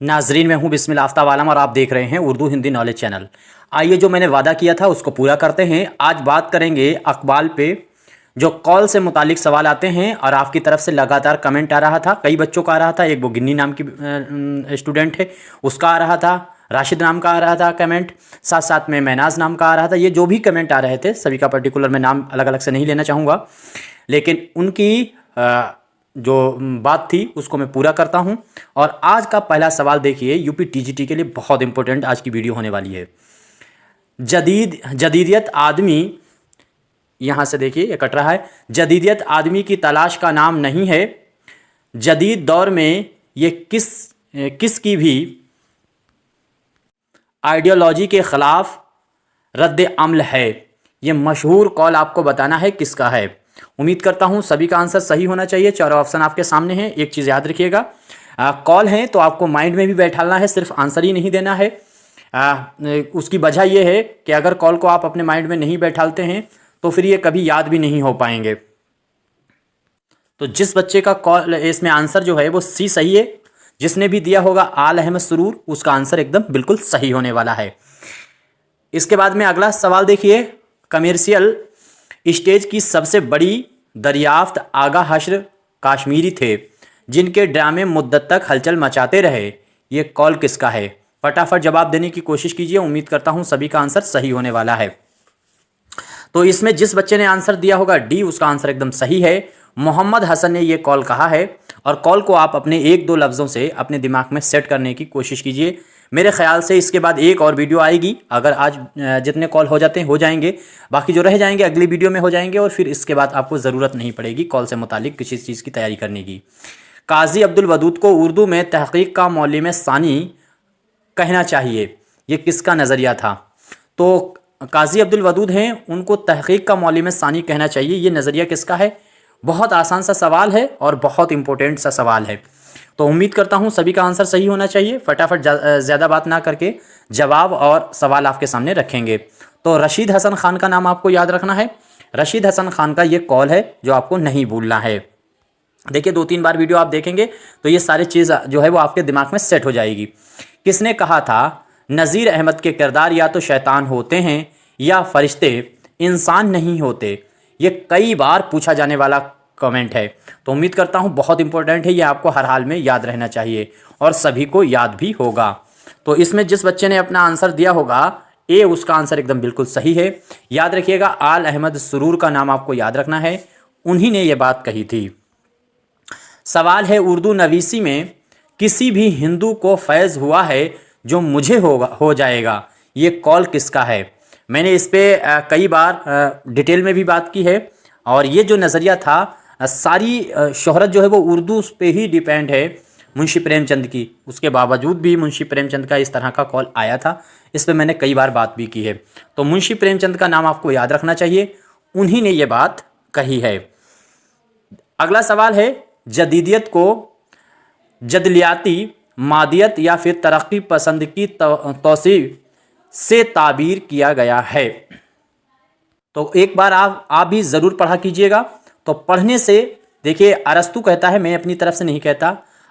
नाजरीन, मैं हूं बिस्मिल आफ्ताब आलम और आप देख रहे हैं उर्दू हिंदी नॉलेज चैनल। आइए, जो मैंने वादा किया था उसको पूरा करते हैं। आज बात करेंगे अखबाल पे जो कॉल से मुतालिक सवाल आते हैं और आपकी तरफ से लगातार कमेंट आ रहा था। कई बच्चों का आ रहा था, एक वो गिन्नी नाम की स्टूडेंट है उसका आ रहा था, राशिद नाम का आ रहा था कमेंट, साथ साथ में महनाज नाम का आ रहा था। ये जो भी कमेंट आ रहे थे सभी का पर्टिकुलर मैं नाम अलग अलग से नहीं लेना चाहूँगा, लेकिन उनकी जो बात थी उसको मैं पूरा करता हूं। और आज का पहला सवाल देखिए, यूपी टीजीटी के लिए बहुत इंपॉर्टेंट आज की वीडियो होने वाली है। जदीदियत आदमी, यहां से देखिए ये कट रहा है। जदीदियत आदमी की तलाश का नाम नहीं है। जदीद दौर में ये किस की भी आइडियोलॉजी के ख़िलाफ़ रद्द अमल है। ये मशहूर कॉल आपको बताना है किसका है। उम्मीद करता हूं सभी का आंसर सही होना चाहिए। चारों ऑप्शन आपके सामने हैं। एक चीज़ याद रखिएगा, कॉल है तो आपको माइंड में भी बैठाना है, सिर्फ आंसर ही नहीं देना है। उसकी वजह यह है कि अगर कॉल को आप अपने माइंड में नहीं बैठाते हैं तो फिर ये कभी याद भी नहीं हो पाएंगे। तो जिस बच्चे का कॉल इसमें आंसर जो है वो सी सही है, जिसने भी दिया होगा आल अहमद सुरूर, उसका आंसर एकदम बिल्कुल सही होने वाला है। इसके बाद में अगला सवाल देखिए, कमर्शियल स्टेज की सबसे बड़ी दरियाफ्त आगा हश्र काश्मीरी थे जिनके ड्रामे मुद्दत तक हलचल मचाते रहे। ये कॉल किसका है? फटाफट जवाब देने की कोशिश कीजिए। उम्मीद करता हूं सभी का आंसर सही होने वाला है। तो इसमें जिस बच्चे ने आंसर दिया होगा डी, उसका आंसर एकदम सही है। मोहम्मद हसन ने ये कॉल कहा है और कॉल को आप अपने एक दो लफ्ज़ों से अपने दिमाग में सेट करने की कोशिश कीजिए। मेरे ख्याल से इसके बाद एक और वीडियो आएगी। अगर आज जितने कॉल हो जाते हैं हो जाएंगे, बाकी जो रह जाएंगे अगली वीडियो में हो जाएंगे और फिर इसके बाद आपको ज़रूरत नहीं पड़ेगी कॉल से मुतालिक किसी चीज़ की तैयारी करने की। काजी अब्दुल वदूद को उर्दू में तहक़ीक़ का मौलिम सानी कहना चाहिए, ये किसका नज़रिया था? तो काजी अब्दुल वदूद हैं, उनको तहक़ीक़ का मौलिम सानी कहना चाहिए, ये नज़रिया किसका है? बहुत आसान सा सवाल है और बहुत इंपॉर्टेंट सा सवाल है। तो उम्मीद करता हूं सभी का आंसर सही होना चाहिए। फटाफट ज़्यादा बात ना करके जवाब और सवाल आपके सामने रखेंगे। तो रशीद हसन खान का नाम आपको याद रखना है। रशीद हसन खान का ये कॉल है जो आपको नहीं भूलना है। देखिए, 2-3 बार वीडियो आप देखेंगे तो ये सारी चीज़ जो है वो आपके दिमाग में सेट हो जाएगी। किसने कहा था नज़ीर अहमद के किरदार या तो शैतान होते हैं या फरिश्ते, इंसान नहीं होते? ये कई बार पूछा जाने वाला कमेंट है। तो उम्मीद करता हूँ बहुत इंपॉर्टेंट है, ये आपको हर हाल में याद रहना चाहिए और सभी को याद भी होगा। तो इसमें जिस बच्चे ने अपना आंसर दिया होगा ए, उसका आंसर एकदम बिल्कुल सही है। याद रखिएगा, आल अहमद सुरूर का नाम आपको याद रखना है, उन्हीं ने ये बात कही थी। सवाल है, उर्दू नवीसी में किसी भी हिंदू को फैज़ हुआ है जो मुझे हो जाएगा, ये कॉल किसका है? मैंने इस पर कई बार डिटेल में भी बात की है और ये जो नज़रिया था, सारी शोहरत जो है वो उर्दू पे ही डिपेंड है मुंशी प्रेमचंद की। उसके बावजूद भी मुंशी प्रेमचंद का इस तरह का कॉल आया था, इस पर मैंने कई बार बात भी की है। तो मुंशी प्रेमचंद का नाम आपको याद रखना चाहिए, उन्हीं ने ये बात कही है। अगला सवाल है, जदीदियत को जदलियाती मादियत या फिर तरक्की पसंद की तौसीफ से ताबीर किया गया है। तो एक बार आप भी ज़रूर पढ़ा कीजिएगा। तो पढ़ने से देखिए, अरस्तू कहता है, मैं अपनी तरफ से नहीं कहता,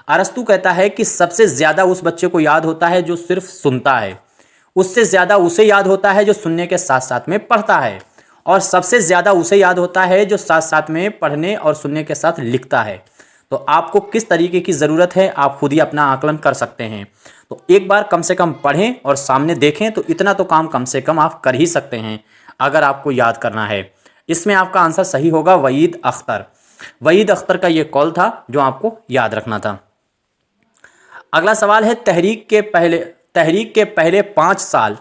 अरस्तू कहता है कि सबसे ज़्यादा उस बच्चे को याद होता है जो सिर्फ सुनता है, उससे ज़्यादा उसे याद होता है जो सुनने के साथ साथ में पढ़ता है, और सबसे ज़्यादा उसे याद होता है जो साथ साथ में पढ़ने और सुनने के साथ लिखता है। तो आपको किस तरीके की ज़रूरत है आप खुद ही अपना आकलन कर सकते हैं। तो एक बार कम से कम पढ़ें और सामने देखें, तो इतना तो काम कम से कम आप कर ही सकते हैं अगर आपको याद करना है। इसमें आपका आंसर सही होगा वहीद अख्तर। वहीद अख्तर का ये कॉल था जो आपको याद रखना था। अगला सवाल है, तहरीक के पहले 5 साल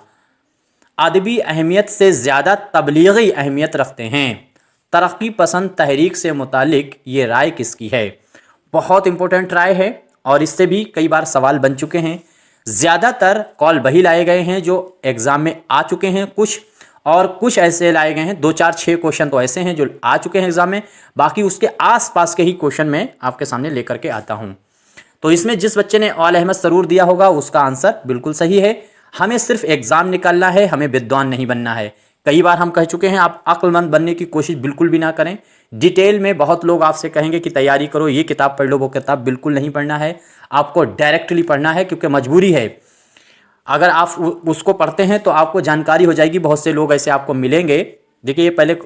अदबी अहमियत से ज़्यादा तबलीगी अहमियत रखते हैं। तरक्की पसंद तहरीक से मुतालिक ये राय किसकी है? बहुत इंपॉर्टेंट राय है और इससे भी कई बार सवाल बन चुके हैं। ज़्यादातर कॉल वही लाए गए हैं जो एग्ज़ाम में आ चुके हैं, कुछ ऐसे लाए गए हैं, 2, 4, 6 क्वेश्चन तो ऐसे हैं जो आ चुके हैं एग्ज़ाम में, बाकी उसके आसपास के ही क्वेश्चन मैं आपके सामने लेकर के आता हूं। तो इसमें जिस बच्चे ने आल अहमद सरूर दिया होगा उसका आंसर बिल्कुल सही है। हमें सिर्फ एग्ज़ाम निकालना है, हमें विद्वान नहीं बनना है। कई बार हम कह चुके हैं, आप अक्लमंद बनने की कोशिश बिल्कुल भी ना करें, डिटेल में बहुत लोग आपसे कहेंगे कि तैयारी करो, ये किताब पढ़ लो, वो किताब बिल्कुल नहीं पढ़ना है, आपको डायरेक्टली पढ़ना है क्योंकि मजबूरी है। अगर आप उसको पढ़ते हैं तो आपको जानकारी हो जाएगी। बहुत से लोग ऐसे आपको मिलेंगे। देखिए ये पहले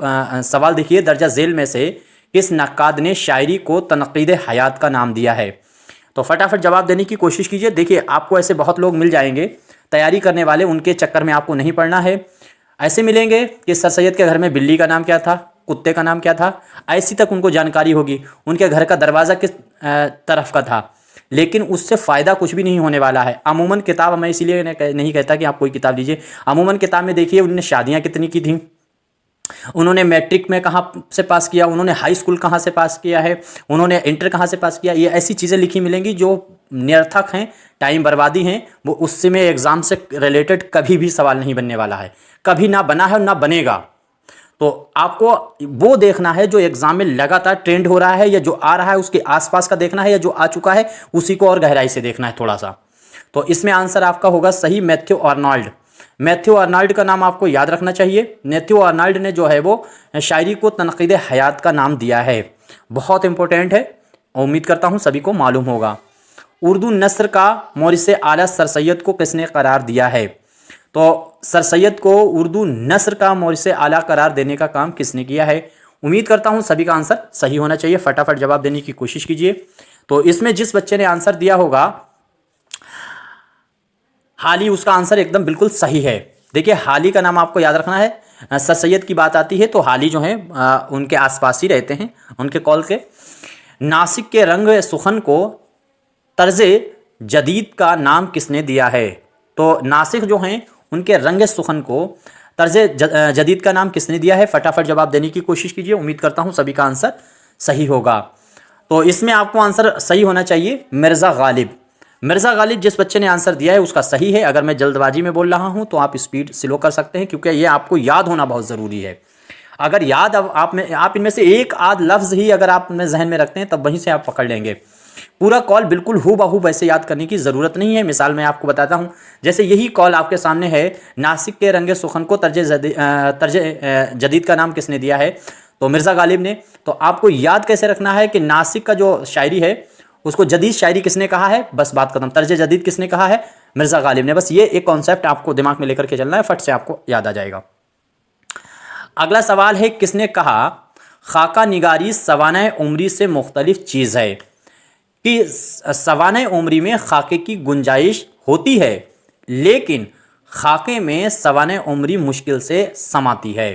सवाल देखिए, दर्जा झेल में से किस नक्काद ने शायरी को तनकीद हयात का नाम दिया है? तो फटाफट जवाब देने की कोशिश कीजिए। देखिए आपको ऐसे बहुत लोग मिल जाएंगे तैयारी करने वाले, उनके चक्कर में आपको नहीं पढ़ना है। ऐसे मिलेंगे कि सर सैयद के घर में बिल्ली का नाम क्या था, कुत्ते का नाम क्या था, ऐसी तक उनको जानकारी होगी। उनके घर का दरवाज़ा किस तरफ का था, लेकिन उससे फ़ायदा कुछ भी नहीं होने वाला है। अमूमन किताब मैं इसीलिए नहीं कहता कि आप कोई किताब लीजिए। अमूमन किताब में देखिए उन्होंने शादियाँ कितनी की थी, उन्होंने मैट्रिक में कहाँ से पास किया, उन्होंने हाई स्कूल कहाँ से पास किया है, उन्होंने इंटर कहाँ से पास किया, ये ऐसी चीज़ें लिखी मिलेंगी जो निरर्थक हैं, टाइम बर्बादी हैं। वो उससे में एग्ज़ाम से रिलेटेड कभी भी सवाल नहीं बनने वाला है, कभी ना बना है और ना बनेगा। तो आपको वो देखना है जो एग्ज़ाम में लगातार ट्रेंड हो रहा है, या जो आ रहा है उसके आसपास का देखना है, या जो आ चुका है उसी को और गहराई से देखना है थोड़ा सा। तो इसमें आंसर आपका होगा सही, मैथ्यू आर्नल्ड। मैथ्यू आर्नल्ड का नाम आपको याद रखना चाहिए। मैथ्यू आर्नल्ड ने जो है वो शायरी को तनकीद हयात का नाम दिया है। बहुत इंपॉर्टेंट है, उम्मीद करता हूँ सभी को मालूम होगा। उर्दू नस्र का मोरिस आला सर सैयद को किसने करार दिया है? तो सर सैयद को उर्दू नस्र का मोरिस आला करार देने का काम किसने किया है? उम्मीद करता हूँ सभी का आंसर सही होना चाहिए। फटाफट जवाब देने की कोशिश कीजिए। तो इसमें जिस बच्चे ने आंसर दिया होगा हाली, उसका आंसर एकदम बिल्कुल सही है। देखिए हाली का नाम आपको याद रखना है। सर सैयद की बात आती है तो हाली जो है उनके आसपास ही रहते हैं, उनके कॉल के। नासिक के रंग सुखन को तर्ज जदीद का नाम किसने दिया है? तो नासिक जो हैं उनके रंग सुखन को तर्ज जदीद का नाम किसने दिया है? फटाफट जवाब देने की कोशिश कीजिए। उम्मीद करता हूँ सभी का आंसर सही होगा। तो इसमें आपको आंसर सही होना चाहिए, मिर्ज़ा गालिब। मिर्ज़ा गालिब जिस बच्चे ने आंसर दिया है उसका सही है। अगर मैं जल्दबाजी में बोल रहा हूँ तो आप स्पीड स्लो कर सकते हैं, क्योंकि ये आपको याद होना बहुत ज़रूरी है। अगर याद अब आप इनमें से एक आध लफ्ज़ ही अगर आप अपने जहन में रखते हैं तब वहीं से आप पकड़ लेंगे। पूरा कॉल बिल्कुल हूबहू वैसे याद करने की ज़रूरत नहीं है। मिसाल मैं आपको बताता हूँ, जैसे यही कॉल आपके सामने है, नासिक के रंगे सुखन को तर्ज जदीद का नाम किसने दिया है? तो मिर्ज़ा गालिब ने। तो आपको याद कैसे रखना है कि नासिक का जो शायरी है उसको जदीद शायरी किसने कहा है? बस बात खत्म। तर्ज जदीद किसने कहा है? मिर्ज़ा गालिब ने। बस ये एक कॉन्सेप्ट आपको दिमाग में लेकर के चलना है, फट से आपको याद आ जाएगा। अगला सवाल है, किसने कहा खाका निगारी सवाना उम्री से मुख्तलिफ चीज़ है? कि सवाना उम्री में खाके की गुंजाइश होती है, लेकिन खाके में सवाना उम्री मुश्किल से समाती है।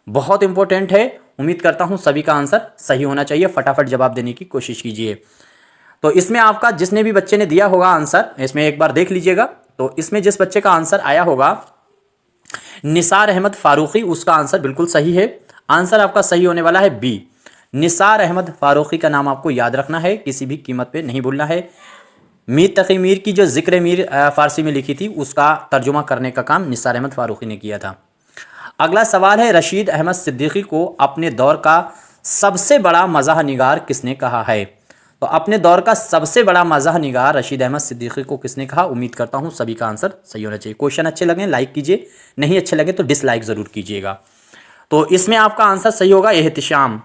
बहुत इंपॉर्टेंट है। उम्मीद करता हूँ सभी का आंसर सही होना चाहिए। फटाफट जवाब देने की कोशिश कीजिए। तो इसमें आपका जिसने भी बच्चे ने दिया होगा आंसर, इसमें एक बार देख लीजिएगा। तो इसमें जिस बच्चे का आंसर आया होगा निसार अहमद फारूकी, उसका आंसर बिल्कुल सही है। आंसर आपका सही होने वाला है बी। निसार अहमद फारूकी का नाम आपको याद रखना है, किसी भी कीमत पे नहीं भूलना है। मीर तकी मीर की जो जिक्र मीर फारसी में लिखी थी उसका तर्जुमा करने का काम निसार अहमद फारूकी ने किया था। अगला सवाल है, रशीद अहमद सिद्दीकी को अपने दौर का सबसे बड़ा मज़ाह निगार किसने कहा है? तो अपने दौर का सबसे बड़ा मज़ाह निगार रशीद अहमद सिद्दीकी को किसने कहा? उम्मीद करता हूँ सभी का आंसर सही होना चाहिए। क्वेश्चन अच्छे लगे लाइक कीजिए, नहीं अच्छे लगे तो डिसलाइक ज़रूर कीजिएगा। तो इसमें आपका आंसर सही होगा एहतिशाम।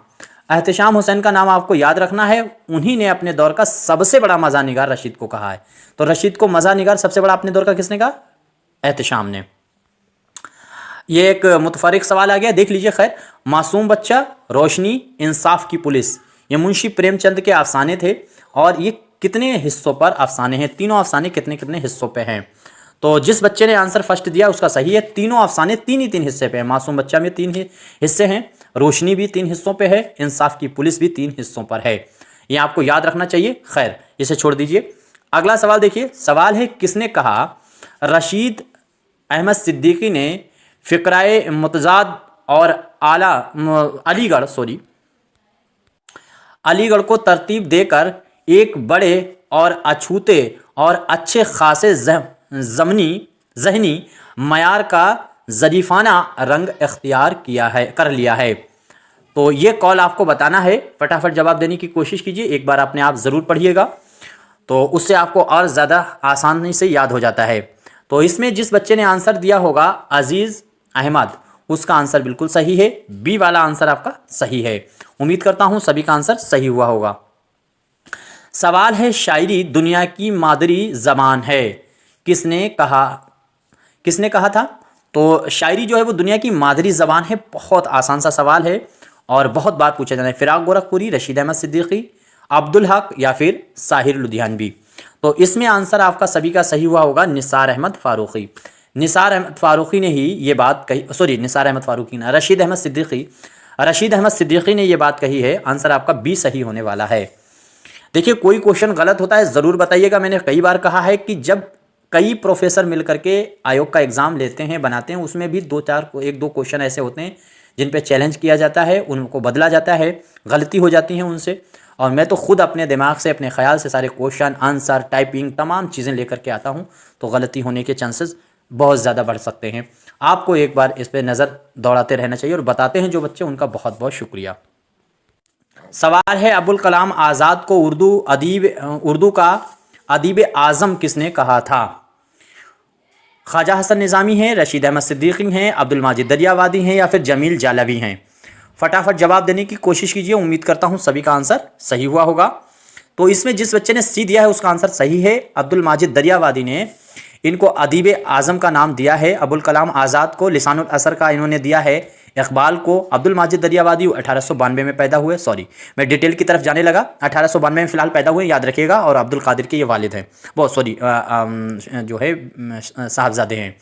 एहतिशाम हुसैन का नाम आपको याद रखना है। उन्हीं ने अपने दौर का सबसे बड़ा मज़ाह निगार रशीद को कहा है। तो रशीद को मज़ाह निगार सबसे बड़ा अपने दौर का किसने कहा? एहतिशाम ने। ये एक मुतफरिक सवाल आ गया, देख लीजिए। खैर, मासूम बच्चा, रोशनी, इंसाफ की पुलिस, ये मुंशी प्रेमचंद के अफसाने थे। और ये कितने हिस्सों पर अफसाने हैं? तीनों अफसाने कितने कितने हिस्सों पे हैं? तो जिस बच्चे ने आंसर फर्स्ट दिया उसका सही है। तीनों अफसाने तीन ही तीन हिस्से पे हैं। मासूम बच्चा में 3 हिस्से हैं, रोशनी भी 3 हिस्सों पे है, इंसाफ की पुलिस भी 3 हिस्सों पर है। ये आपको याद रखना चाहिए। खैर, इसे छोड़ दीजिए। अगला सवाल देखिए। सवाल है, किसने कहा रशीद अहमद सिद्दीकी ने फ़िक्राए मुतज़ाद और अलीगढ़ को तरतीब देकर एक बड़े और अछूते और अच्छे खासे ज़हनी मयार का ज़रीफ़ाना रंग इख्तियार कर लिया है। तो ये कॉल आपको बताना है। फटाफट जवाब देने की कोशिश कीजिए। एक बार अपने आप ज़रूर पढ़िएगा, तो उससे आपको और ज़्यादा आसानी से याद हो जाता है। तो इसमें जिस बच्चे ने आंसर दिया होगा अजीज़ अहमद, उसका आंसर बिल्कुल सही है, बी वाला आंसर आपका सही है। उम्मीद करता हूं सभी का आंसर सही हुआ होगा। सवाल है, शायरी दुनिया की मादरी जबान है, किसने कहा था? तो शायरी जो है वो दुनिया की मादरी ज़बान है। बहुत आसान सा सवाल है और बहुत बार पूछा जाना है। फिराक गोरखपुरी, रशीद अहमद सिद्दीकी, अब्दुल हक या फिर साहिर लुधियानवी। तो इसमें आंसर आपका सभी का सही हुआ होगा, निसार अहमद फ़ारूक़ी। निसार अहमद फ़ारूक़ी ने ही ये बात कही, सॉरी निसार अहमद फ़ारूक़ी ना, रशीद अहमद सिद्दीकी ने ये बात कही है। आंसर आपका बी सही होने वाला है। देखिए, कोई क्वेश्चन गलत होता है ज़रूर बताइएगा। मैंने कई बार कहा है कि जब कई प्रोफेसर मिल करके आयोग का एग्ज़ाम लेते हैं, बनाते हैं, उसमें भी एक दो क्वेश्चन ऐसे होते हैं जिन पे चैलेंज किया जाता है, उनको बदला जाता है, गलती हो जाती है उनसे। और मैं तो खुद अपने दिमाग से, अपने ख्याल से सारे क्वेश्चन आंसर, टाइपिंग, तमाम चीज़ें लेकर के आता हूँ, तो गलती होने के चांसेस बहुत ज़्यादा बढ़ सकते हैं। आपको एक बार इस पर नज़र दौड़ाते रहना चाहिए। और बताते हैं जो बच्चे, उनका बहुत बहुत शुक्रिया। सवाल है, अबुल कलाम आज़ाद को उर्दू का अदीब आज़म किसने कहा था? ख्वाजा हसन निज़ामी हैं, रशीद अहमद सिद्दीकी हैं, अब्दुल माजिद दरियावादी हैं या फिर जमील जालवी हैं? फटाफट जवाब देने की कोशिश कीजिए। उम्मीद करता हूँ सभी का आंसर सही हुआ होगा। तो इसमें जिस बच्चे ने सी दिया है उसका आंसर सही है। अब्दुल माजिद दरियावादी ने इनको अदीब आज़म का नाम दिया है। अबुल कलाम आज़ाद को लिसानुल असर का इन्होंने दिया है। इकबाल को अब्दुल माजिद दरियावादी 1892 में पैदा हुए। सॉरी, मैं डिटेल की तरफ जाने लगा। 1892 में फ़िलहाल पैदा हुए, याद रखिएगा। और अब्दुल कादिर के ये वालिद हैं, वो सॉरी जो है साहबजादे हैं।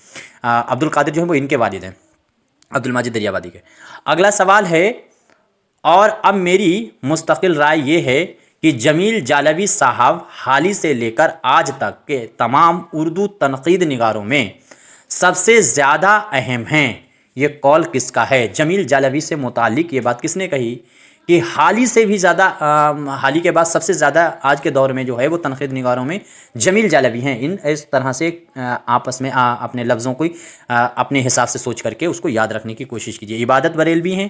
अब्दुल कादिर जो है वो इनके वालिद हैं, अब्दुल माजिद दरियावादी के। अगला सवाल है, और अब मेरी मुस्तकिल राय ये है कि जमील जालवी साहब हाल ही से लेकर आज तक के तमाम उर्दू तनकीद निगारों में सबसे ज़्यादा अहम हैं। ये कॉल किसका है? जमील जालवी से मुतालिक ये बात किसने कही कि हाल ही से भी ज़्यादा, हाल ही के बाद सबसे ज़्यादा आज के दौर में जो है वो तनकीद निगारों में जमील जालवी हैं। इस तरह से आपस में अपने लफ्ज़ों को अपने हिसाब से सोच करके उसको याद रखने की कोशिश कीजिए। इबादत बरेलवी हैं,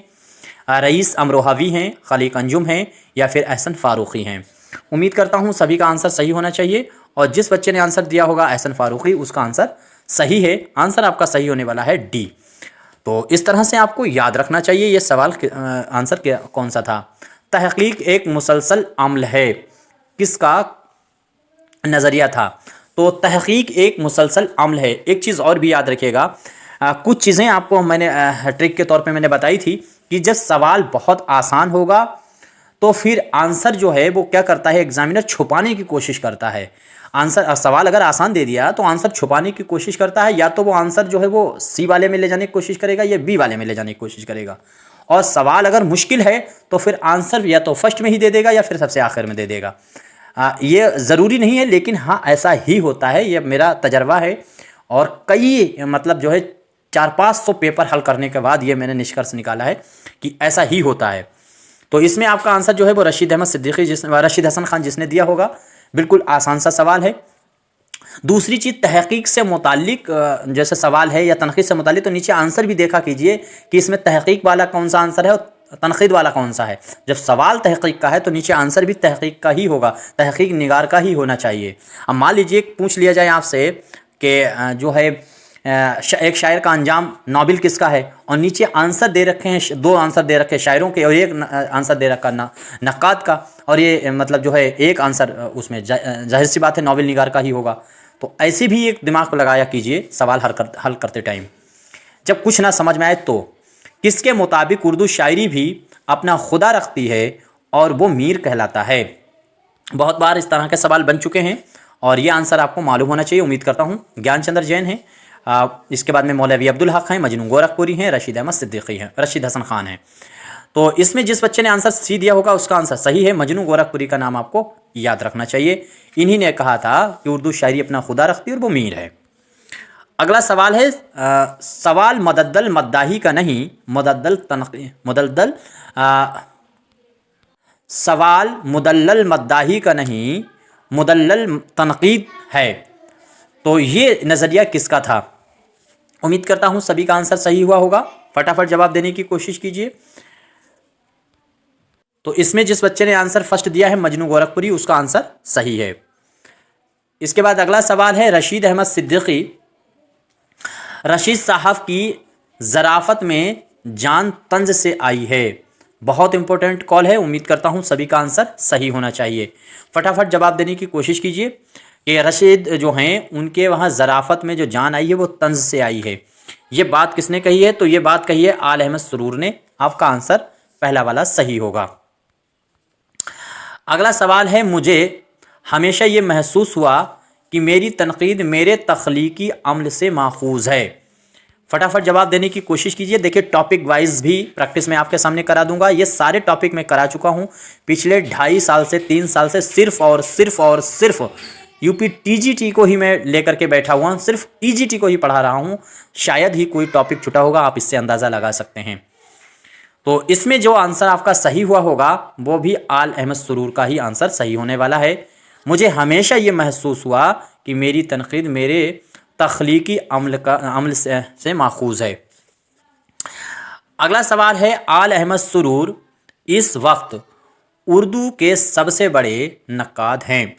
रईस अमरोहावी हैं, खलीक अंजुम हैं या फिर अहसन फ़ारूक़ी हैं? उम्मीद करता हूँ सभी का आंसर सही होना चाहिए। और जिस बच्चे ने आंसर दिया होगा अहसन फ़ारूक़ी, उसका आंसर सही है। आंसर आपका सही होने वाला है डी। तो इस तरह से आपको याद रखना चाहिए। ये सवाल आंसर कौन सा था? तहक़ीक़ एक मुसलसल अमल है, किसका नज़रिया था? तो तहक़ीक़ एक मुसलसल अमल है। एक चीज़ और भी याद रखिएगा, कुछ चीज़ें आपको मैंने ट्रिक के तौर पे मैंने बताई थी कि जब सवाल बहुत आसान होगा तो फिर आंसर जो है वो क्या करता है, एग्जामिनर छुपाने की कोशिश करता है। सवाल अगर आसान दे दिया तो आंसर छुपाने की कोशिश करता है। या तो वो आंसर जो है वो सी वाले में ले जाने की कोशिश करेगा या बी वाले में ले जाने की कोशिश करेगा। और सवाल अगर मुश्किल है तो फिर आंसर या तो फर्स्ट में ही दे देगा या फिर सबसे आखिर में दे देगा। ये ज़रूरी नहीं है, लेकिन हाँ ऐसा ही होता है। ये मेरा तजर्बा है और कई मतलब जो है 400-500 पेपर हल करने के बाद ये मैंने निष्कर्ष निकाला है कि ऐसा ही होता है। तो इसमें आपका आंसर जो है वो रशीद अहमद सिद्दीकी रशीद हसन खान जिसने दिया होगा, बिल्कुल आसान सा सवाल है। दूसरी चीज़, तहक़ीक़ से मुताल्लिक जैसे सवाल है या तनक़ीद से मुताल्लिक, तो नीचे आंसर भी देखा कीजिए कि इसमें तहक़ीक़ वाला कौन सा आंसर है और तनक़ीद वाला कौन सा है। जब सवाल तहक़ीक़ का है तो नीचे आंसर भी तहक़ीक़ का ही होगा, तहक़ीक़ निगार का ही होना चाहिए। अब मान लीजिए पूछ लिया जाए आपसे कि जो है एक शायर का अंजाम नाबिल किसका है, और नीचे आंसर दे रखे हैं, 2 आंसर दे रखे हैं शायरों के और एक आंसर दे रखा नक्काद का, और ये मतलब जो है एक आंसर उसमें जाहिर सी बात है नाबिल निगार का ही होगा। तो ऐसे भी एक दिमाग को लगाया कीजिए सवाल हल करते टाइम। जब कुछ ना समझ में आए तो किसके मुताबिक उर्दू शायरी भी अपना खुदा रखती है और वो मीर कहलाता है? बहुत बार इस तरह के सवाल बन चुके हैं और ये आंसर आपको मालूम होना चाहिए। उम्मीद करता हूँ ज्ञानचंद्र जैन हैं, इसके बाद में मौलवी अब्दुल हक हैं, मजनू गोरखपुरी हैं, रशीद अहमद सिद्दीकी हैं, रशीद हसन खान हैं। तो इसमें जिस बच्चे ने आंसर सी दिया होगा उसका आंसर सही है। मजनू गोरखपुरी का नाम आपको याद रखना चाहिए। इन्हीं ने कहा था कि उर्दू शायरी अपना खुदा रखती है और वो मीर है। अगला सवाल है, सवाल मुदद्दल मद्दाही का नहीं, सवाल मुदल्लल मद्दाही का नहीं, मुदल्लल तनकीद है। तो ये नज़रिया किसका था? उम्मीद करता हूँ सभी का आंसर सही हुआ होगा। फटाफट जवाब देने की कोशिश कीजिए। तो इसमें जिस बच्चे ने आंसर फर्स्ट दिया है मजनू गोरखपुरी, उसका आंसर सही है। इसके बाद अगला सवाल है, रशीद अहमद सिद्दीकी रशीद साहब की ज़राफ़त में जान तंज से आई है। बहुत इंपॉर्टेंट कॉल है, उम्मीद करता हूँ सभी का आंसर सही होना चाहिए। फटाफट जवाब देने की कोशिश कीजिए कि रशीद जो हैं उनके वहाँ ज़राफ़त में जो जान आई है वो तंज से आई है। ये बात किसने कही है? तो ये बात कही है आल अहमद सुरूर ने। आपका आंसर पहला वाला सही होगा। अगला सवाल है, मुझे हमेशा ये महसूस हुआ कि मेरी तनकीद मेरे तख्लीकी अमल से माखूज़ है। फटाफट जवाब देने की कोशिश कीजिए। देखिए टॉपिक वाइज भी प्रैक्टिस में आपके सामने करा दूंगा। ये सारे टॉपिक मैं करा चुका हूँ पिछले 2.5 साल से 3 साल से। सिर्फ यूपी टीजीटी को ही मैं लेकर के बैठा हुआ हूँ, सिर्फ टीजीटी को ही पढ़ा रहा हूँ। शायद ही कोई टॉपिक छूटा होगा, आप इससे अंदाज़ा लगा सकते हैं। तो इसमें जो आंसर आपका सही हुआ होगा वो भी आल अहमद सुरूर का ही आंसर सही होने वाला है। मुझे हमेशा ये महसूस हुआ कि मेरी तनकीद मेरे तख्लीकी अमल से माखूज़ है। अगला सवाल है, आल अहमद सुरूर इस वक्त उर्दू के सबसे बड़े नक्काद हैं।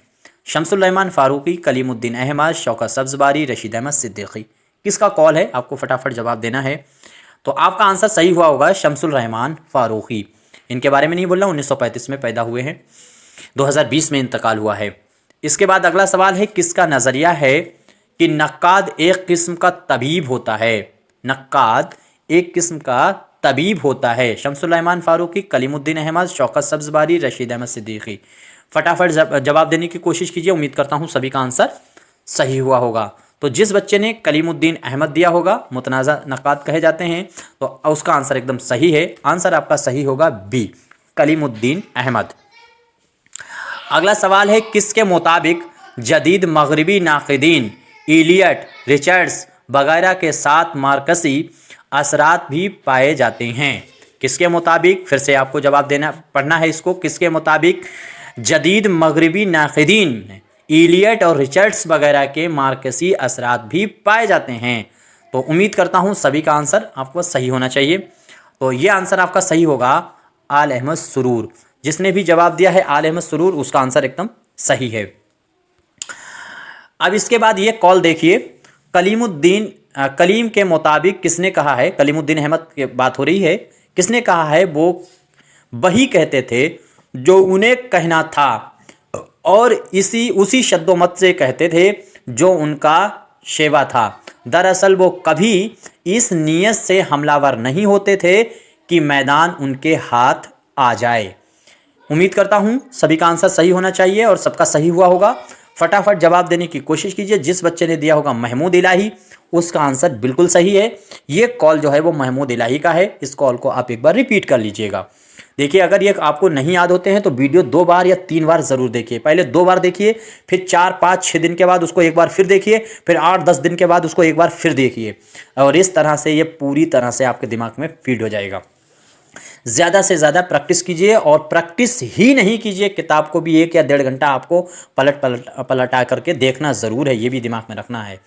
शमसुल रहमान फारूकी, कलीमुद्दीन अहमद, शौकत सब्ज़बारी, रशीद अहमद सिद्दीकी। किसका कॉल है? आपको फटाफट जवाब देना है। तो आपका आंसर सही हुआ होगा शमसुल रहमान फारूकी। इनके बारे में नहीं बोल रहा, 1935 में पैदा हुए हैं, 2020 में इंतकाल हुआ है। इसके बाद अगला सवाल है, किसका नज़रिया है कि नक्काद एक किस्म का तबीब होता है? नक्काद एक किस्म का तबीब होता है। शमसुल रहमान फारूकी, कलीमुद्दीन अहमद, शौकत सब्ज़बारी, रशीद अहमद सिद्दीकी। फटाफट जवाब देने की कोशिश कीजिए। उम्मीद करता हूँ सभी का आंसर सही हुआ होगा। तो जिस बच्चे ने कलीमुद्दीन अहमद दिया होगा, मुतनाज़ा नक्काद कहे जाते हैं, तो उसका आंसर एकदम सही है। आंसर आपका सही होगा बी, कलीमुद्दीन अहमद। अगला सवाल है, किसके मुताबिक जदीद मगरबी नाक़िदीन इलियट, रिचर्ड्स वगैरह के साथ मार्कसी असरात भी पाए जाते हैं? किसके मुताबिक? फिर से आपको जवाब देना पढ़ना है इसको। किसके मुताबिक जदीद मगरबी नाक़िदीन इलियट और रिचर्ड्स वगैरह के मार्कसी असरात भी पाए जाते हैं? तो उम्मीद करता हूँ सभी का आंसर आपको सही होना चाहिए। तो ये आंसर आपका सही होगा आल अहमद सुरूर। जिसने भी जवाब दिया है आल अहमद सुरूर, उसका आंसर एकदम सही है। अब इसके बाद ये कॉल देखिए, कलीम के मुताबिक किसने कहा है? कलीमुद्दीन अहमद की बात हो रही है। किसने कहा है? वो वही कहते थे जो उन्हें कहना था और उसी शब्दों से कहते थे जो उनका शेवा था। दरअसल वो कभी इस नीयत से हमलावर नहीं होते थे कि मैदान उनके हाथ आ जाए। उम्मीद करता हूँ सभी का आंसर सही होना चाहिए और सबका सही हुआ होगा। फटाफट जवाब देने की कोशिश कीजिए। जिस बच्चे ने दिया होगा महमूद इलाही, उसका आंसर बिल्कुल सही है। ये कॉल जो है वो महमूद इलाही का है। इस कॉल को आप एक बार रिपीट कर लीजिएगा। देखिए, अगर ये आपको नहीं याद होते हैं तो वीडियो 2 बार या 3 बार ज़रूर देखिए। पहले 2 बार देखिए, फिर 4, 5, 6 दिन के बाद उसको एक बार फिर देखिए, फिर 8, 10 दिन के बाद उसको एक बार फिर देखिए, और इस तरह से ये पूरी तरह से आपके दिमाग में फीड हो जाएगा। ज़्यादा से ज़्यादा प्रैक्टिस कीजिए, और प्रैक्टिस ही नहीं कीजिए, किताब को भी 1 या 1.5 घंटा आपको पलटा करके देखना ज़रूर है, ये भी दिमाग में रखना है।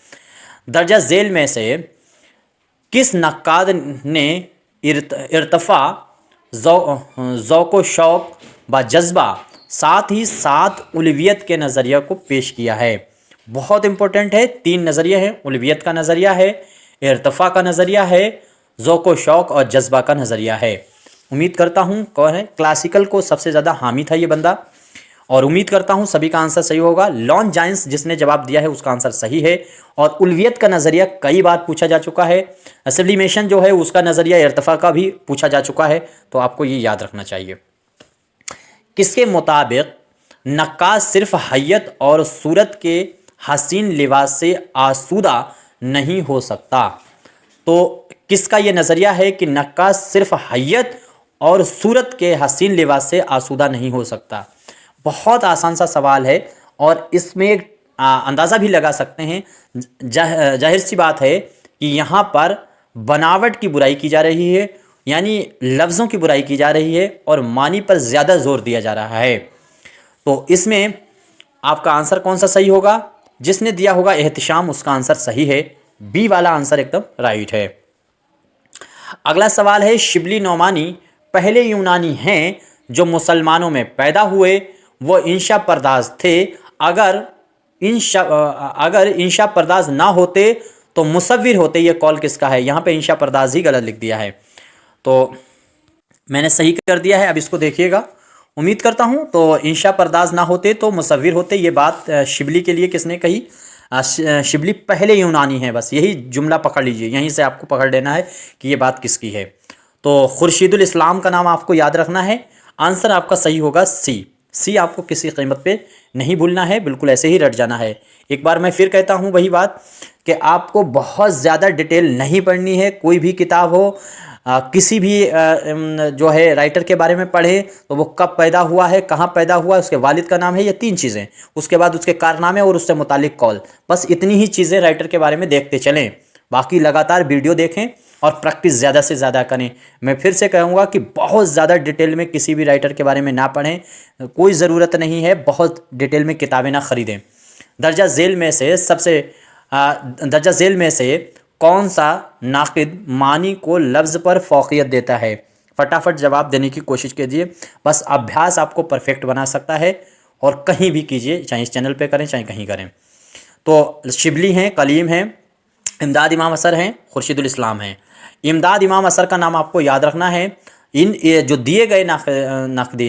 दर्जा झेल में से किस नक्काद ने इर्तफ़ा, ज़ौक़ शौक़ व जज्बा, साथ ही साथ उलवियत के नज़रिया को पेश किया है? बहुत इंपॉर्टेंट है। 3 नज़रिया है। उलवियत का नज़रिया है, इर्तफ़ा का नज़रिया है, ज़ौक़ शौक़ और जज्बा का नज़रिया है। उम्मीद करता हूँ कौन है? क्लासिकल को सबसे ज़्यादा हामी था ये बंदा, और उम्मीद करता हूँ सभी का आंसर सही होगा। लॉन जाइंस जिसने जवाब दिया है उसका आंसर सही है, और उलवियत का नज़रिया कई बार पूछा जा चुका है। असब्लिमेशन जो है उसका नज़रिया इर्तफ़ा का भी पूछा जा चुका है, तो आपको ये याद रखना चाहिए। किसके मुताबिक नक्काद सिर्फ हैयत और सूरत के हसीन लिबास से आसूदा नहीं हो सकता? तो किसका ये नज़रिया है कि नक्काद सिर्फ हैयत और सूरत के हसीन लिबास से आसूदा नहीं हो सकता? बहुत आसान सा सवाल है, और इसमें अंदाज़ा भी लगा सकते हैं। जाहिर सी बात है कि यहाँ पर बनावट की बुराई की जा रही है, यानी लफ्ज़ों की बुराई की जा रही है, और मानी पर ज़्यादा जोर दिया जा रहा है। तो इसमें आपका आंसर कौन सा सही होगा? जिसने दिया होगा एहतिशाम, उसका आंसर सही है। बी वाला आंसर एकदम राइट है। अगला सवाल है, शिबली नौमानी पहले यूनानी हैं जो मुसलमानों में पैदा हुए। वो इंशा पर्दाज थे। अगर इंशा पर्दाज ना होते तो मुसव्विर होते ये कौल किसका है? यहाँ पे इंशा परदाज ही गलत लिख दिया है, तो मैंने सही कर दिया है। अब इसको देखिएगा, उम्मीद करता हूँ तो इंशा परदाज ना होते तो मुसव्विर होते। ये बात शिबली के लिए किसने कही? शिबली पहले यूनानी है, बस यही जुमला पकड़ लीजिए, यहीं से आपको पकड़ लेना है कि ये बात किसकी है। तो खुर्शीदुल इस्लाम का नाम आपको याद रखना है। आंसर आपका सही होगा सी आपको किसी कीमत पे नहीं भूलना है, बिल्कुल ऐसे ही रट जाना है। एक बार मैं फिर कहता हूँ वही बात कि आपको बहुत ज़्यादा डिटेल नहीं पढ़नी है। कोई भी किताब हो, किसी भी जो है राइटर के बारे में पढ़े तो वो कब पैदा हुआ है, कहाँ पैदा हुआ, उसके वालिद का नाम है, ये 3 चीज़ें, उसके बाद उसके कारनामे और उससे मुतालिक कॉल, बस इतनी ही चीज़ें राइटर के बारे में देखते चलें। बाकी लगातार वीडियो देखें और प्रैक्टिस ज़्यादा से ज़्यादा करें। मैं फिर से कहूँगा कि बहुत ज़्यादा डिटेल में किसी भी राइटर के बारे में ना पढ़ें, कोई ज़रूरत नहीं है, बहुत डिटेल में किताबें ना ख़रीदें। दर्जा झेल में से कौन सा नाक़िद मानी को लफ्ज़ पर फ़ौक़ियत देता है? फटाफट जवाब देने की कोशिश कीजिए, बस अभ्यास आपको परफेक्ट बना सकता है, और कहीं भी कीजिए, चाहे इस चैनल पे करें चाहे कहीं करें। तो शिबली हैं, कलीम हैं, इमदाद इमाम असर हैं, खुर्शीदुल इस्लाम हैं। इमदाद इमाम असर का नाम आपको याद रखना है। इन जो दिए गए नाक़िद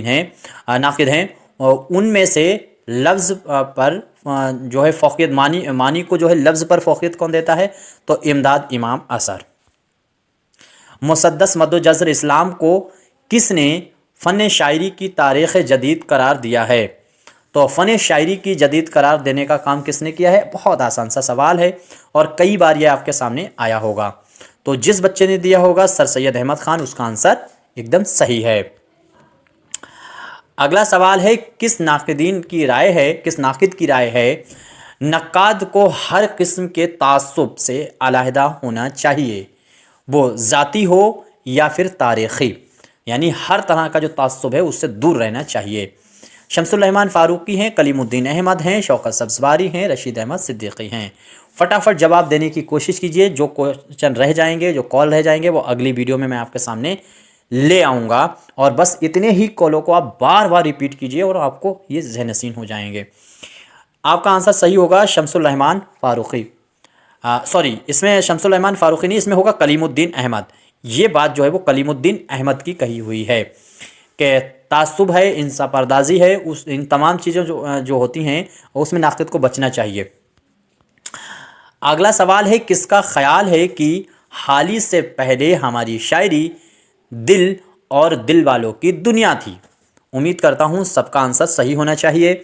हैं उनमें से लफ्ज़ पर जो है फ़ौक़ियत मानी को जो है लफ्ज़ पर फ़ौक़ियत कौन देता है? तो इमदाद इमाम असर। मुसद्दस मद्दो जज़र इस्लाम को किसने फ़न शायरी की तारीख़ जदीद करार दिया है? तो फ़न शायरी की जदीद करार देने का काम किसने किया है? बहुत आसान सा सवाल है और कई बार ये आपके सामने आया होगा। तो जिस बच्चे ने दिया होगा सर सैयद अहमद ख़ान, उसका आंसर एकदम सही है। अगला सवाल है, किस नाक़िद की राय है नक्काद को हर किस्म के तासुब से अलहदा होना चाहिए, वो ज़ाती हो या फिर तारीख़ी, यानी हर तरह का जो तासुब है उससे दूर रहना चाहिए। शमसुल रहमान फ़ारूक़ी हैं, कलीमुद्दीन अहमद हैं, शौकत सब्ज़वारी हैं, रशीद अहमद सिद्दीक़ी हैं। फटाफट जवाब देने की कोशिश कीजिए। जो क्वेश्चन रह जाएंगे, जो कॉल रह जाएंगे, वो अगली वीडियो में मैं आपके सामने ले आऊँगा, और बस इतने ही कॉलों को आप बार बार रिपीट कीजिए और आपको ये ज़हनशीन हो जाएंगे। आपका आंसर सही होगा शमसुल रहमान फ़ारूक़ी। सॉरी, इसमें शमसुल रहमान फ़ारूक़ी नहीं, इसमें होगा कलीमुद्दीन अहमद। ये बात जो है वो कलीमुद्दीन अहमद की कही हुई है कि तासुब है, इंसा परदाजी है, इन तमाम चीज़ें जो होती हैं उसमें नाक़िद को बचना चाहिए। अगला सवाल है, किसका ख़याल है कि हाली से पहले हमारी शायरी दिल और दिल वालों की दुनिया थी? उम्मीद करता हूँ सबका आंसर सही होना चाहिए।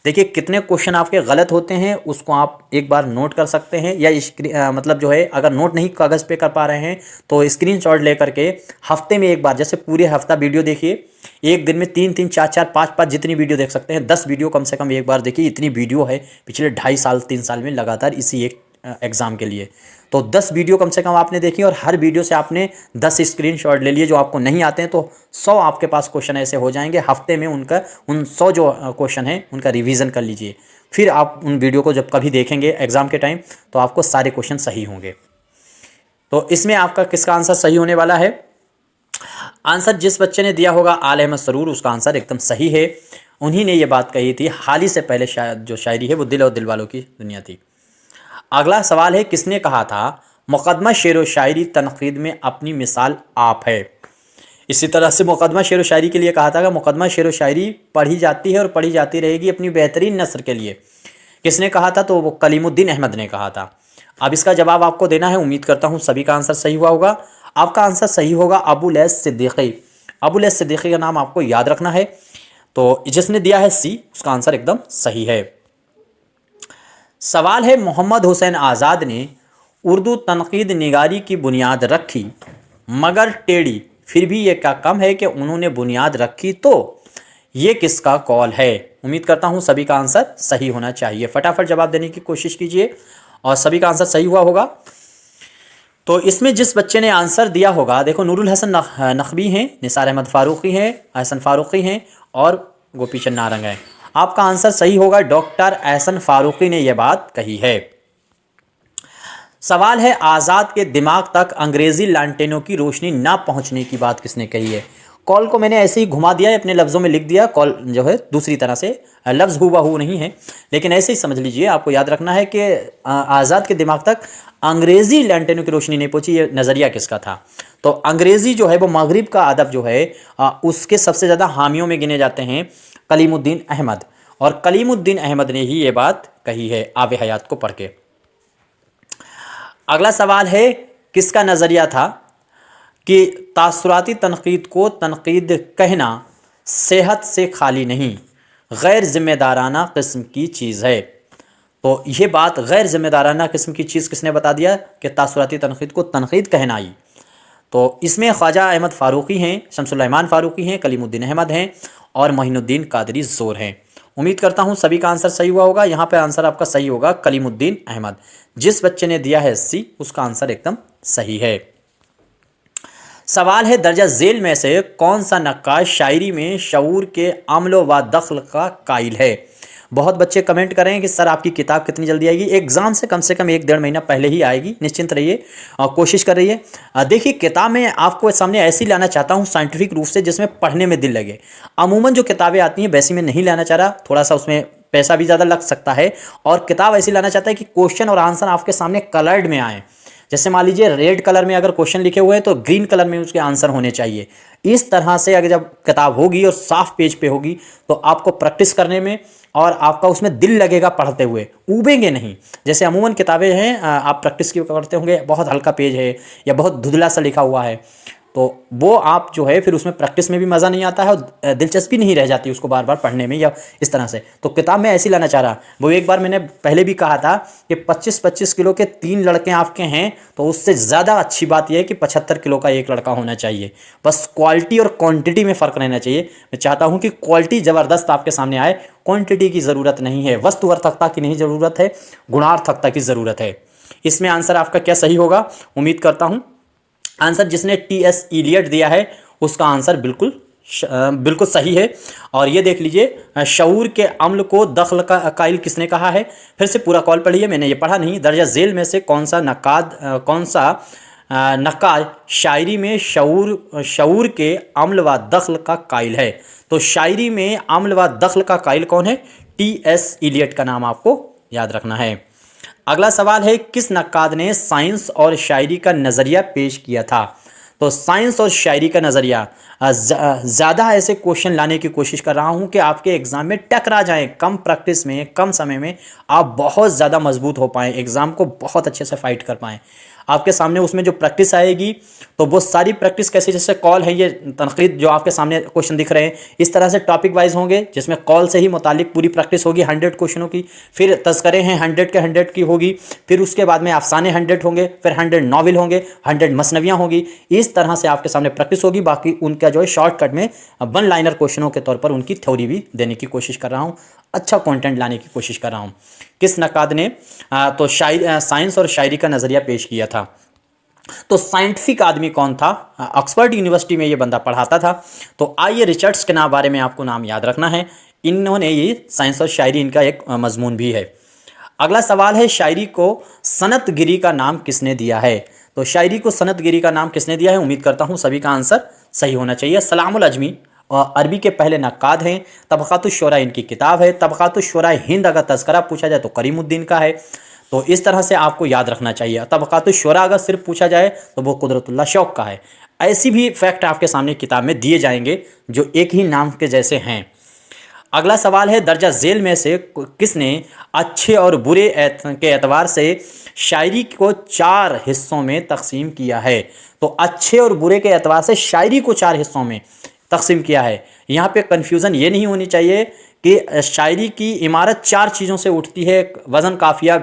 देखिए कितने क्वेश्चन आपके गलत होते हैं, उसको आप एक बार नोट कर सकते हैं, या मतलब जो है अगर नोट नहीं कागज़ पे कर पा रहे हैं तो स्क्रीनशॉट ले करके हफ्ते में एक बार, जैसे पूरे हफ्ता वीडियो देखिए, एक दिन में 3-3, 4-4, 5-5 जितनी वीडियो देख सकते हैं, 10 वीडियो कम से कम एक बार देखिए। इतनी वीडियो है पिछले 2.5 साल 3 साल में लगातार इसी एक एग्ज़ाम के लिए। तो 10 वीडियो कम से कम आपने देखी और हर वीडियो से आपने 10 स्क्रीनशॉट ले लिए। जो आपको नहीं आते हैं तो 100 आपके पास क्वेश्चन ऐसे हो जाएंगे। हफ्ते में उन 100 जो क्वेश्चन हैं उनका रिवीजन कर लीजिए, फिर आप उन वीडियो को जब कभी देखेंगे एग्ज़ाम के टाइम तो आपको सारे क्वेश्चन सही होंगे। तो इसमें आपका किसका आंसर सही होने वाला है? आंसर जिस बच्चे ने दिया होगा आल अहमद सरूर, उसका आंसर एकदम सही है। उन्हीं ने ये बात कही थी, हाली से पहले जो शायरी है वो दिल और दिल वालों की दुनिया थी। अगला सवाल है, किसने कहा था मुक़दमा शेर व शायरी तनक़ीद में अपनी मिसाल आप है? इसी तरह से मुक़दमा शेर व शायरी के लिए कहा था कि मुक़दमा शेर व शायरी पढ़ी जाती है और पढ़ी जाती रहेगी अपनी बेहतरीन नस्र के लिए। किसने कहा था? तो वो कलीमुद्दीन अहमद ने कहा था। अब इसका जवाब आपको देना है। उम्मीद करता हूँ सभी का आंसर सही हुआ होगा। आपका आंसर सही होगा अबुल ऐस सिद्दीक़ी। अबुल ऐस सिद्दीक़ी का नाम आपको याद रखना है। तो जिसने दिया है सी, उसका आंसर एकदम सही है। सवाल है, मोहम्मद हुसैन आज़ाद ने उर्दू तनक़ीद निगारी की बुनियाद रखी मगर टेढ़ी, फिर भी ये क्या कम है कि उन्होंने बुनियाद रखी, तो ये किसका कौल है? उम्मीद करता हूँ सभी का आंसर सही होना चाहिए। फटाफट जवाब देने की कोशिश कीजिए और सभी का आंसर सही हुआ होगा। तो इसमें जिस बच्चे ने आंसर दिया होगा, देखो नूरुल हसन नकवी हैं, निसार अहमद फ़ारूक़ी हैं, एहसन फ़ारूक़ी हैं और गोपीचंद नारंग हैं। आपका आंसर सही होगा, डॉक्टर एहसन फ़ारूक़ी ने यह बात कही है। सवाल है, आज़ाद के दिमाग तक अंग्रेज़ी लांटेनों की रोशनी ना पहुंचने की बात किसने कही है? कॉल को मैंने ऐसे ही घुमा दिया है, अपने लफ्ज़ों में लिख दिया, कॉल जो है दूसरी तरह से, लफ्ज़ हुबहू नहीं है, लेकिन ऐसे ही समझ लीजिए। आपको याद रखना है कि आज़ाद के दिमाग तक अंग्रेज़ी लैंटेनों की रोशनी नहीं पहुंची। ये नज़रिया किसका था? तो अंग्रेज़ी जो है वो मगरिब का अदब जो है उसके सबसे ज़्यादा हामियों में गिने जाते हैं कलीमुद्दीन अहमद, और कलीमुद्दीन अहमद ने ही ये बात कही है आब हयात को पढ़ के। अगला सवाल है, किसका नज़रिया था कि तासुराती तनक़ीद को तनक़ीद कहना सेहत से खाली नहीं, गैर ज़िम्मेदाराना किस्म की चीज़ है। तो ये बात गैर ज़िम्मेदाराना किस्म की चीज़ किसने बता दिया कि तासुराती तनक़ीद को तनक़ीद कहना आई? तो इसमें ख्वाजा अहमद फ़ारूक़ी हैं, शमसुल्लैमान फ़ारूक़ी हैं, कलीमुद्दीन अहमद हैं और मोइनुद्दीन कादरी ज़ोर हैं। उम्मीद करता हूँ सभी का आंसर सही हुआ होगा। यहाँ पे आंसर आपका सही होगा कलीमुद्दीन अहमद। जिस बच्चे ने दिया है सी, उसका आंसर एकदम सही है। सवाल है, दर्जा झेल में से कौन सा नक्काश शायरी में शऊर के अम्ल व दख्ल का कायल है? बहुत बच्चे कमेंट कर रहे हैं कि सर आपकी किताब कितनी जल्दी आएगी। एग्ज़ाम से कम 1-1.5 महीना पहले ही आएगी, निश्चिंत रहिए, कोशिश कर रही है। देखिए, किताब मैं आपको सामने ऐसी लाना चाहता हूँ साइंटिफिक रूप से जिसमें पढ़ने में दिल लगे। अमूमन जो किताबें आती हैं वैसी मैं नहीं लाना चाह रहा, थोड़ा सा उसमें पैसा भी ज़्यादा लग सकता है, और किताब ऐसी लाना चाहता है कि क्वेश्चन और आंसर आपके सामने कलर्ड में आए। जैसे मान लीजिए रेड कलर में अगर क्वेश्चन लिखे हुए हैं तो ग्रीन कलर में उसके आंसर होने चाहिए। इस तरह से अगर जब किताब होगी और साफ पेज पे होगी तो आपको प्रैक्टिस करने में और आपका उसमें दिल लगेगा पढ़ते हुए, ऊबेंगे नहीं। जैसे अमूमन किताबें हैं, आप प्रैक्टिस की करते होंगे, बहुत हल्का पेज है या बहुत धुंधला सा लिखा हुआ है, तो वो आप जो है फिर उसमें प्रैक्टिस में भी मज़ा नहीं आता है और दिलचस्पी नहीं रह जाती उसको बार बार पढ़ने में या इस तरह से। तो किताब में ऐसी लाना चाह रहा। वो एक बार मैंने पहले भी कहा था कि 25-25 किलो के 3 लड़के आपके हैं तो उससे ज़्यादा अच्छी बात यह है कि 75 किलो का एक लड़का होना चाहिए। बस क्वालिटी और क्वांटिटी में फ़र्क रहना चाहिए। मैं चाहता हूँ कि क्वालिटी ज़बरदस्त आपके सामने आए, क्वांटिटी की ज़रूरत नहीं है, वस्तुअर्थकता की नहीं ज़रूरत है, गुणार्थकता की ज़रूरत है। इसमें आंसर आपका क्या सही होगा? उम्मीद करता हूँ आंसर जिसने टी.एस. इलियट दिया है उसका आंसर बिल्कुल सही है। और ये देख लीजिए, शऊर के अम्ल को दख्ल का कायल किसने कहा है? फिर से पूरा कॉल पढ़िए, मैंने ये पढ़ा नहीं। दर्जा झेल में से कौन सा नक्काश शायरी में शऊर के अम्ल व दख्ल का कायल है? तो शायरी में अम्ल व दख्ल का कायल कौन है? टी.एस. इलियट का नाम आपको याद रखना है। अगला सवाल है, किस नक्काद ने साइंस और शायरी का नज़रिया पेश किया था? तो साइंस और शायरी का नज़रिया, ज़्यादा ऐसे क्वेश्चन लाने की कोशिश कर रहा हूं कि आपके एग्ज़ाम में टकरा जाएं, कम प्रैक्टिस में, कम समय में आप बहुत ज़्यादा मजबूत हो पाएँ, एग्ज़ाम को बहुत अच्छे से फाइट कर पाएँ। आपके सामने उसमें जो प्रैक्टिस आएगी तो वो सारी प्रैक्टिस कैसे, जैसे कॉल है, ये तनकीद जो आपके सामने क्वेश्चन दिख रहे हैं इस तरह से टॉपिक वाइज होंगे, जिसमें कॉल से ही मुतालिक पूरी प्रैक्टिस होगी 100 क्वेश्चनों की। फिर तज़करे हैं 100 की होगी, फिर उसके बाद में अफसाने 100 होंगे, फिर 100 नावल होंगे, 100 मसनवियाँ होगी। इस तरह से आपके सामने प्रैक्टिस होगी। बाकी उनका जो है शॉर्टकट में 1 लाइनर क्वेश्चनों के तौर पर उनकी थ्योरी भी देने की कोशिश कर रहा हूँ, अच्छा कंटेंट लाने की कोशिश कर रहा हूँ। किस नक्काद ने तो साइंस और शायरी का नज़रिया पेश किया था? तो साइंटिफिक आदमी कौन था? ऑक्सफोर्ड यूनिवर्सिटी में ये बंदा पढ़ाता था। तो आइए रिचर्ड्स के बारे में आपको नाम याद रखना है। इन्होंने ये साइंस और शायरी, इनका एक मजमून भी है। अगला सवाल है, शायरी को सनतगिरी का नाम किसने दिया है? तो शायरी को सनतगिरी का नाम किसने दिया है? उम्मीद करता हूँ सभी का आंसर सही होना चाहिए। सलामुल अजमी अरबी के पहले नक्काद हैं। तबक़ातुश्शुरा इनकी किताब है। तबक़ातुश्शुरा हिंद अगर तज़करा पूछा जाए तो करीमुद्दीन का है। तो इस तरह से आपको याद रखना चाहिए। तबक़ातुश्शुरा अगर सिर्फ पूछा जाए तो वो कुदरतुल्लाह शौक़ का है। ऐसी भी फैक्ट आपके सामने किताब में दिए जाएंगे जो एक ही नाम के जैसे हैं। अगला सवाल है, दर्जा झेल में से किसने अच्छे और बुरे के एतबार से शायरी को 4 हिस्सों में तकसीम किया है? तो अच्छे और बुरे के एतबार से शायरी को 4 हिस्सों में तकसीम किया है। यहाँ पे कन्फ्यूज़न ये नहीं होनी चाहिए कि शायरी की इमारत 4 चीज़ों से उठती है, वज़न काफ़िया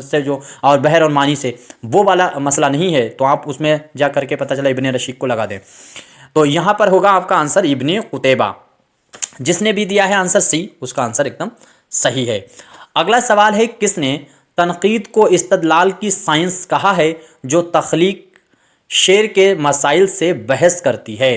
से जो और बहर और मानी से, वो वाला मसला नहीं है। तो आप उसमें जा करके पता चला इब्ने रशीद को लगा दें। तो यहाँ पर होगा आपका आंसर इब्ने कुतैबा। जिसने भी दिया है आंसर सी, उसका आंसर एकदम सही है। अगला सवाल है, किसने तनकीद को इस्तदलाल की साइंस कहा है जो तख्लीक शेर के मसाइल से बहस करती है?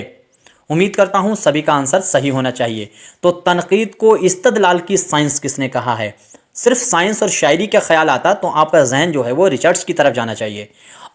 उम्मीद करता हूँ सभी का आंसर सही होना चाहिए। तो तनकीद को इस्तदलाल की साइंस किसने कहा है? सिर्फ साइंस और शायरी का ख्याल आता तो आपका जहन जो है वो रिचर्ड्स की तरफ जाना चाहिए।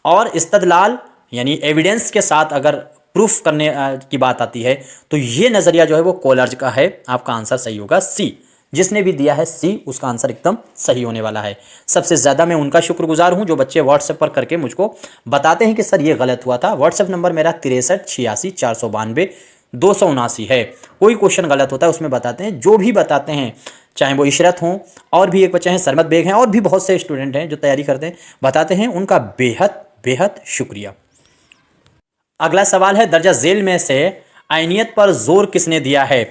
और इस्तदलाल यानी एविडेंस के साथ अगर प्रूफ करने की बात आती है तो ये नज़रिया जो है वो कोलर्ज का है। आपका आंसर सही होगा सी। जिसने भी दिया है सी उसका आंसर एकदम सही होने वाला है। सबसे ज़्यादा मैं उनका शुक्रगुजार हूं जो बच्चे व्हाट्सएप पर करके मुझको बताते हैं कि सर ये गलत हुआ था। व्हाट्सएप नंबर मेरा 63 86 492 279 है। कोई क्वेश्चन गलत होता है उसमें बताते हैं, जो भी बताते हैं चाहे वो इशरत हों और भी एक बच्चे हैं सरमत बेग हैं और भी बहुत से स्टूडेंट हैं जो तैयारी करते हैं बताते हैं, उनका बेहद बेहद शुक्रिया। अगला सवाल है दर्जा झेल में से आइनियत पर जोर किसने दिया है?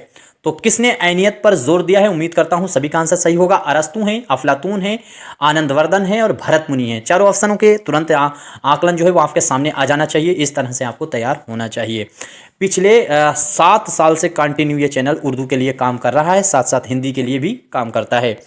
तो किसने आइनियत पर जोर दिया है? उम्मीद करता हूं सभी का आंसर सही होगा। अरस्तु हैं, अफलातून हैं, आनंदवर्धन हैं और भरत मुनि हैं। चारों ऑप्शनों के तुरंत आकलन जो है वो आपके सामने आ जाना चाहिए। इस तरह से आपको तैयार होना चाहिए। पिछले 7 साल से कंटिन्यू ये चैनल उर्दू के लिए काम कर रहा है, साथ साथ हिंदी के लिए भी काम करता है।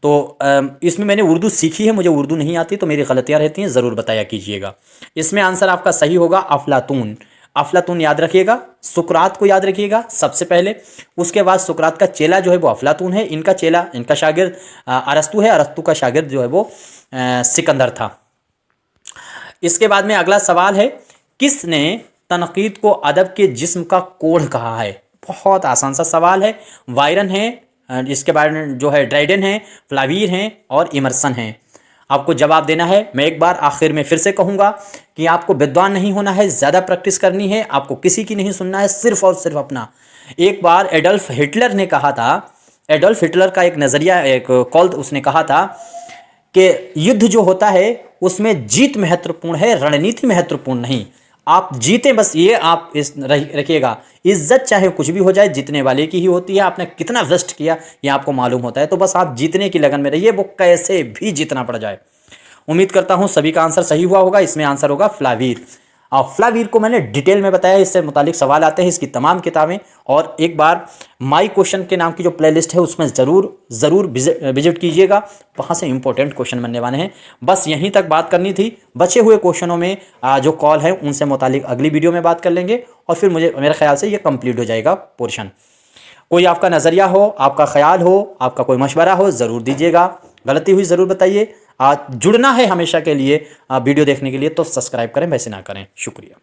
तो इसमें मैंने उर्दू सीखी है, मुझे उर्दू नहीं आती तो मेरी गलतियाँ रहती हैं, ज़रूर बताया कीजिएगा। इसमें आंसर आपका सही होगा अफलातून। अफलातून याद रखिएगा, सुकरात को याद रखिएगा सबसे पहले, उसके बाद सुकरात का चेला जो है वो अफलातून है, इनका चेला इनका शागिर्द अरस्तु है, अरस्तु का शागिर्द जो है वो सिकंदर था। इसके बाद में अगला सवाल है किसने तनकीद को अदब के जिस्म का कोढ़ कहा है? बहुत आसान सा सवाल है। वायरन है, इसके बाद जो है ड्राइडन है, फ्लावीर हैं और इमर्सन हैं। आपको जवाब देना है। मैं एक बार आखिर में फिर से कहूँगा कि आपको विद्वान नहीं होना है, ज़्यादा प्रैक्टिस करनी है, आपको किसी की नहीं सुनना है, सिर्फ और सिर्फ अपना। एक बार एडल्फ हिटलर ने कहा था, एडल्फ हिटलर का एक नज़रिया, एक कॉल उसने कहा था कि युद्ध जो होता है उसमें जीत महत्वपूर्ण है, रणनीति महत्वपूर्ण नहीं। आप जीतें बस, ये आप इस रखिएगा। इज्जत चाहे कुछ भी हो जाए जीतने वाले की ही होती है। आपने कितना वेस्ट किया ये आपको मालूम होता है, तो बस आप जीतने की लगन में रहिए, वो कैसे भी जीतना पड़ जाए। उम्मीद करता हूं सभी का आंसर सही हुआ होगा। इसमें आंसर होगा फ्लावीर। और फ्लावीर को मैंने डिटेल में बताया, इससे मुतालिक सवाल आते हैं, इसकी तमाम किताबें। और एक बार माई क्वेश्चन के नाम की जो प्लेलिस्ट है उसमें ज़रूर विजिट कीजिएगा, वहाँ से इंपॉर्टेंट क्वेश्चन बनने वाले हैं। बस यहीं तक बात करनी थी। बचे हुए क्वेश्चनों में जो कॉल है उनसे मुतालिक अगली वीडियो में बात कर लेंगे और फिर मेरे ख्याल से ये कंप्लीट हो जाएगा पोर्शन। कोई आपका नज़रिया हो, आपका ख्याल हो, आपका कोई मशवरा हो, ज़रूर दीजिएगा। गलती हुई ज़रूर बताइए। जुड़ना है हमेशा के लिए वीडियो देखने के लिए तो सब्सक्राइब करें, वैसे ना करें। शुक्रिया।